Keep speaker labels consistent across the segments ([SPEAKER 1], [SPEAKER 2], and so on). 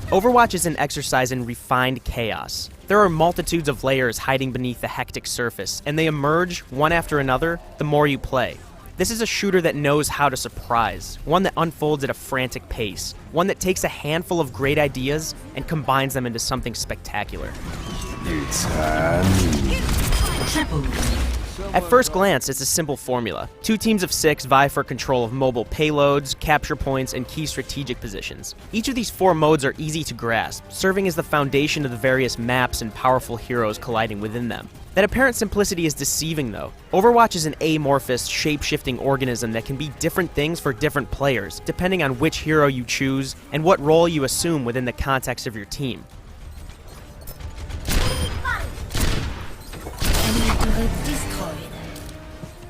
[SPEAKER 1] Overwatch is an exercise in refined chaos. There are multitudes of layers hiding beneath the hectic surface, and they emerge, one after another, the more you play. This is a shooter that knows how to surprise, one that unfolds at a frantic pace, one that takes a handful of great ideas and combines them into something spectacular. At first glance, it's a simple formula. 2 teams of 6 vie for control of mobile payloads, capture points, and key strategic positions. Each of these 4 modes are easy to grasp, serving as the foundation of the various maps and powerful heroes colliding within them. That apparent simplicity is deceiving, though. Overwatch is an amorphous, shape-shifting organism that can be different things for different players, depending on which hero you choose and what role you assume within the context of your team.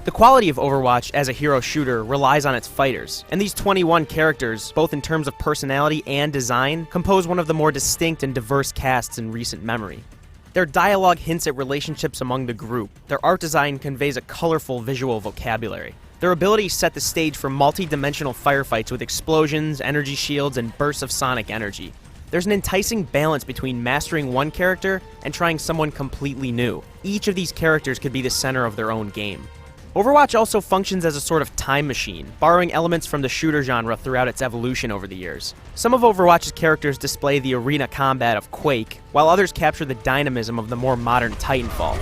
[SPEAKER 1] The quality of Overwatch as a hero shooter relies on its fighters, and these 21 characters, both in terms of personality and design, compose one of the more distinct and diverse casts in recent memory. Their dialogue hints at relationships among the group. Their art design conveys a colorful visual vocabulary. Their abilities set the stage for multi-dimensional firefights with explosions, energy shields, and bursts of sonic energy. There's an enticing balance between mastering one character and trying someone completely new. Each of these characters could be the center of their own game. Overwatch also functions as a sort of time machine, borrowing elements from the shooter genre throughout its evolution over the years. Some of Overwatch's characters display the arena combat of Quake, while others capture the dynamism of the more modern Titanfall.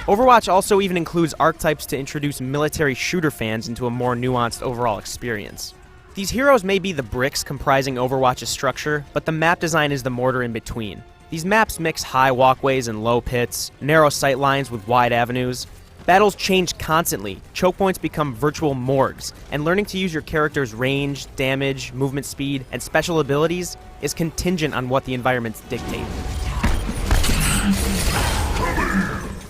[SPEAKER 1] Overwatch also even includes archetypes to introduce military shooter fans into a more nuanced overall experience. These heroes may be the bricks comprising Overwatch's structure, but the map design is the mortar in between. These maps mix high walkways and low pits, narrow sightlines with wide avenues. Battles change constantly, choke points become virtual morgues, and learning to use your character's range, damage, movement speed, and special abilities is contingent on what the environments dictate.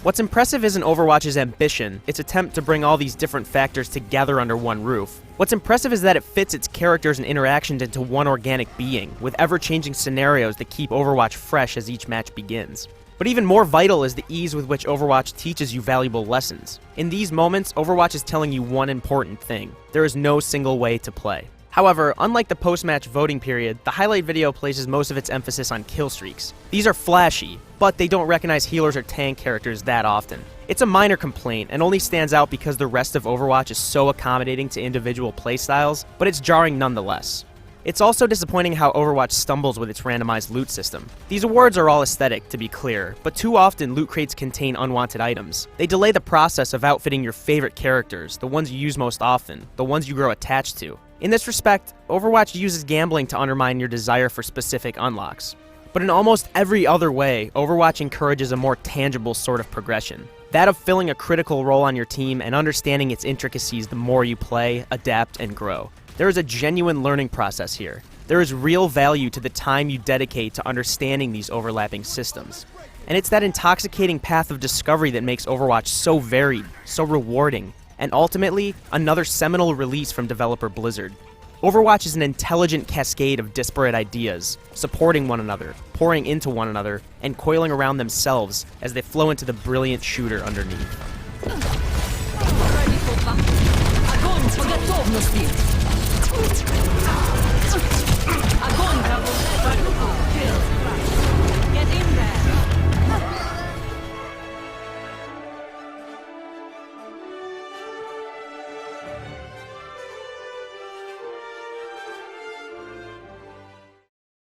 [SPEAKER 1] What's impressive isn't Overwatch's ambition, its attempt to bring all these different factors together under one roof. What's impressive is that it fits its characters and interactions into one organic being, with ever-changing scenarios that keep Overwatch fresh as each match begins. But even more vital is the ease with which Overwatch teaches you valuable lessons. In these moments, Overwatch is telling you one important thing: there is no single way to play. However, unlike the post-match voting period, the highlight video places most of its emphasis on kill streaks. These are flashy, but they don't recognize healers or tank characters that often. It's a minor complaint and only stands out because the rest of Overwatch is so accommodating to individual playstyles, but it's jarring nonetheless. It's also disappointing how Overwatch stumbles with its randomized loot system. These awards are all aesthetic, to be clear, but too often loot crates contain unwanted items. They delay the process of outfitting your favorite characters, the ones you use most often, the ones you grow attached to. In this respect, Overwatch uses gambling to undermine your desire for specific unlocks. But in almost every other way, Overwatch encourages a more tangible sort of progression. That of filling a critical role on your team and understanding its intricacies the more you play, adapt, and grow. There is a genuine learning process here. There is real value to the time you dedicate to understanding these overlapping systems. And it's that intoxicating path of discovery that makes Overwatch so varied, so rewarding, and ultimately, another seminal release from developer Blizzard. Overwatch is an intelligent cascade of disparate ideas, supporting one another, pouring into one another, and coiling around themselves as they flow into the brilliant shooter underneath.